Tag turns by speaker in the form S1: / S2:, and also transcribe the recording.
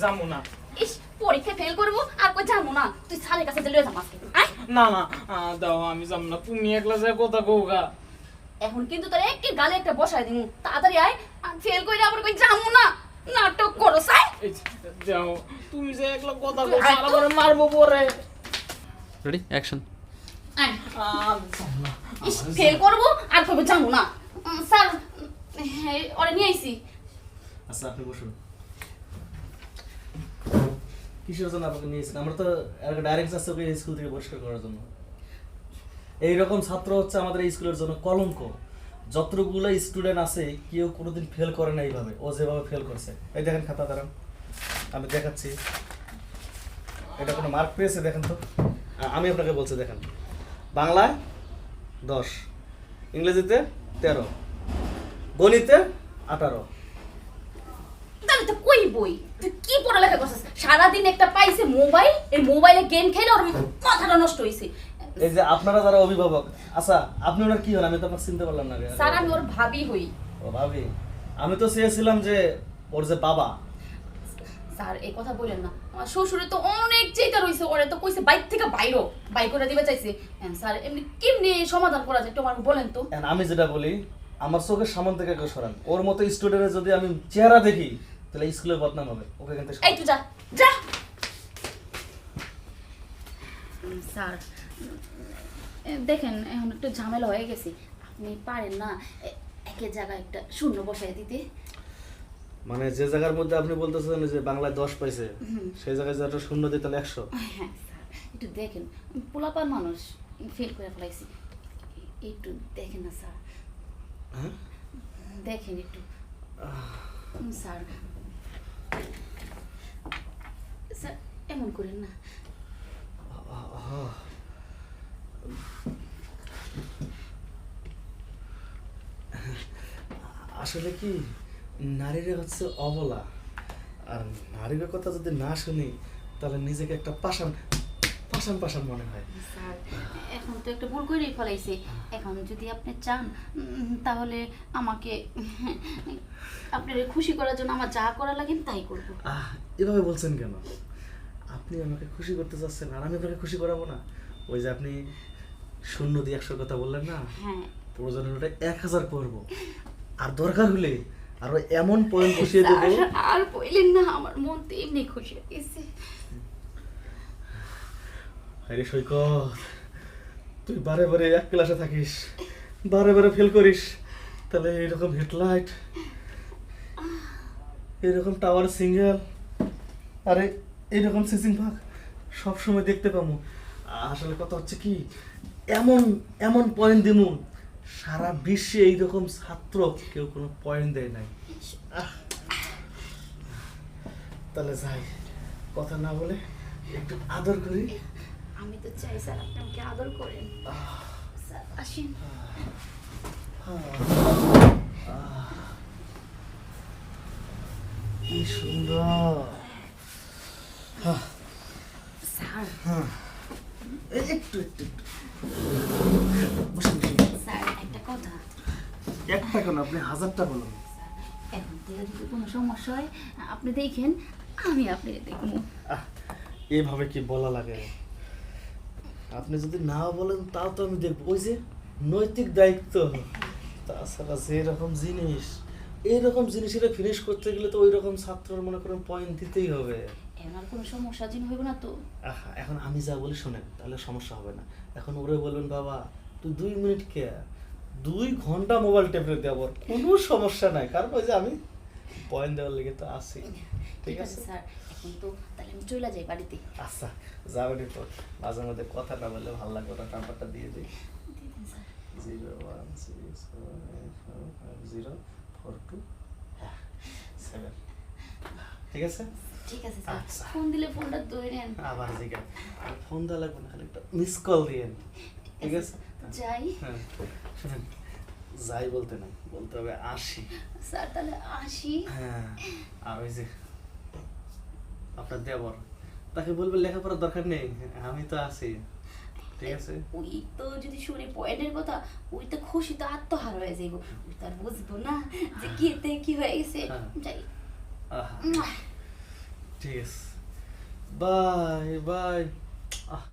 S1: যাবো না।
S2: ইস পরীক্ষা ফেল করব আর কই যাবো না, তুই স্যারের কাছে লয়ে যা আজকে আয়।
S1: না না দাও, আমি যাবো না, তুমি একলা যায় কথা কওগা।
S2: এখন কিন্তু তোর একটি গালে একটা বসায় দিমু, তাড়াতাড়ি আয়। আর ফেল কইরা আবার কই যাবো না, নাটক করো সাই।
S1: এই যাও, তুমি যে একলা কথা কও, সারা করে মারবো পরে।
S3: Ready action.
S2: আয়
S1: যাবো না।
S2: ইস ফেল করব আর কই যাবো না। স্যার ওরে নিয়ে আইছি।
S4: আচ্ছা আপনি বসুন। কিসের জন্য আপনাকে নিয়েছেন? আমরা তো ডাইরেক্ট আসছে ওকে স্কুল থেকে পরিষ্কার করার জন্য। এইরকম ছাত্র হচ্ছে আমাদের এই স্কুলের জন্য কলঙ্ক। যতগুলো স্টুডেন্ট আছে কেউ কোনোদিন ফেল করে না এইভাবে, ও যেভাবে ফেল করছে। এই দেখেন খাতা দাঁড়ান, আমি দেখাচ্ছি। এটা কোনো মার্ক পেয়েছে দেখেন তো। আমি আপনাকে বলছি দেখেন, বাংলায় 10, ইংরেজিতে 13, গণিতে 18।
S2: তাহলে তো কই বই, তুই কি পড়ালেখা করছিস? সারাদিন একটা পাইছে মোবাইল, এই মোবাইলে গেম খেলে ওর মাথাটা নষ্ট হইছে।
S4: এই যে আপনারা যারা অভিভাবক, আচ্ছা আপনি ওনার কি হন? আমি তো আপনাকে চিনতে পারলাম না।
S2: স্যার আমি ওর ভাবি হই।
S4: ও ভাবি, আমি তো চেয়েছিলাম যে ওর যে বাবা।
S2: স্যার এই কথা বলেন না, আমার শ্বশুরে তো অনেক চিন্তা রইছে, ওরে তো কইছে বাইক থেকে বাইরো বাইক করে দিবে চাইছে। স্যার এমনি কেমনে সমাধান করা যায় একটু আমাকে বলেন তো।
S4: আমি যেটা বলি, আমার চোখের সামনে থেকে কেউ সরান। ওর মতো স্টুডেন্টের যদি আমি চেহারা দেখি তাহলে স্কুলের বদনাম হবে। ওকে কিন্তু
S2: এই তুই যা যা। স্যার দেখেন এখন একটু ঝামেলা হয়ে গেছে, আপনি পারেন না একের জায়গায় একটা শূন্য বসায় দিতে?
S4: মানে যে জায়গার মধ্যে আপনি বলতেছেন যে বাংলায় 10 পাইছে, সেই জায়গায় যে একটা শূন্য দিই তাহলে 100।
S2: হ্যাঁ স্যার একটু দেখেন, পোলাপার মানুষ ফেল করে ফেলাইছি, একটু দেখেন না স্যার।
S4: হ্যাঁ
S2: দেখেন একটু স্যার। স্যার এমন করেন না।
S4: আসলে কি, নারীরা হচ্ছে অবলা, আর নারীর কথা যদি না শুনি তাহলে নিজেকে একটা পাষাণ পাষাণ পাষাণ মনে হয়।
S2: স্যার এখন তো একটা ভুল করেই ফেলাইছে, এখন যদি আপনি চান তাহলে আমাকে আপনার খুশি করার জন্য আমার যা করা লাগে আমি তাই করবো।
S4: এভাবে বলছেন কেন? আপনি আমাকে খুশি করতে চাচ্ছেন আর আমি আপনাকে খুশি করাবো না? ওই যে আপনি 0 দিয়ে 100 কথা বললেন না,
S2: হ্যাঁ
S4: প্রয়োজন ওটা 1000 করবো, আর দরকার হলে আরো এমন পয়েন্ট বসিয়ে দেবো।
S2: আর বললেন না, আমার মন তো এমনি খুশি হয়েছে।
S4: আরে সৈকত, তুই বারে বারে এক ক্লাসে থাকিস, বারে বারে ফেল করিস, তাহলে এরকম হেডলাইট, এরকম টাওয়ার সিঙ্গেল, আরে এইরকম সিসিং ভাগ সবসময় দেখতে পাবো। আসলে কথা হচ্ছে কি, এমন এমন পয়েন্ট দিমু সারা বিশ্বে এইরকম ছাত্র কেউ কোনো পয়েন্ট দেয় নাই। তাহলে যাই, কথা না বলে একটু আদর করি।
S2: আমি তো চাই স্যার আপনি আমাকে আদর করেন। স্যার আসেন।
S4: কি সুন্দর।
S2: স্যার
S4: একটু একটু একটু বসে বসে।
S2: স্যার একটা কথা।
S4: একটা কেন, আপনি 1000টা বলুন।
S2: এখন থেকে যদি কোনো সমস্যা হয় আপনি দেখেন, আমি আপনাকে দেখবো।
S4: এভাবে কি বলা লাগে? আপনি যদি না বলেন তাও তো আমি দেখবো। ওই যে নৈতিক দায়িত্ব। তাছাড়া যেরকম জিনিস, এইরকম জিনিস এটা ফিনিশ করতে গেলে তো ওই রকম ছাত্রের মনে করেন পয়েন্ট দিতেই হবে।
S2: এমন কোনো সমস্যা যেন হইব না তো?
S4: এখন আমি যা বলি শোনেন, তাহলে সমস্যা হবে না। এখন ওরে বলবেন বাবা তুই 2 মিনিট কে 2 ঘন্টা মোবাইল টেপে দেওয়ার কোনো সমস্যা নাই, কারণ ওই যে আমি পয়েন্ট দেওয়ার লেগে তো আছি। ঠিক আছে
S2: স্যার, এখন তো তাহলে আমি চলে যাই বাড়িতে।
S4: আচ্ছা যাবেনি তো, মাঝে মধ্যে কথা না বললে ভালো লাগবে। ওটা নাম্বারটা দিয়ে দিই, 016050427। ঠিক আছে
S2: ঠিক আছে স্যার,
S4: আচ্ছা।
S2: ফোন দিলে ফোনটা ধরেন।
S4: আবার জিজ্ঞাসা, আর ফোন দেওয়া লাগবে না, খালি একটা মিস কল দিয়েন। ঠিক আছে
S2: যাই।
S4: হ্যাঁ শুনেন, যাই বলতে নাই, বলতে হবে আসি।
S2: স্যার তাহলে আসি।
S4: হ্যাঁ, আর ওই যে আপনার দেবর, তাকে বলবে লেখাপড়ার দরকার নেই, আমি তো আছি। ঠিক আছে
S2: ওই তো যদি শুনে পয়েন্টের কথা, ওই তো খুশি তো আত্মহার হয়ে যাইব, ওই তো আর বুঝবো না যে কি এতে কি হয়ে গেছে। যাই।
S4: ঠিক আছে, বাই বাই।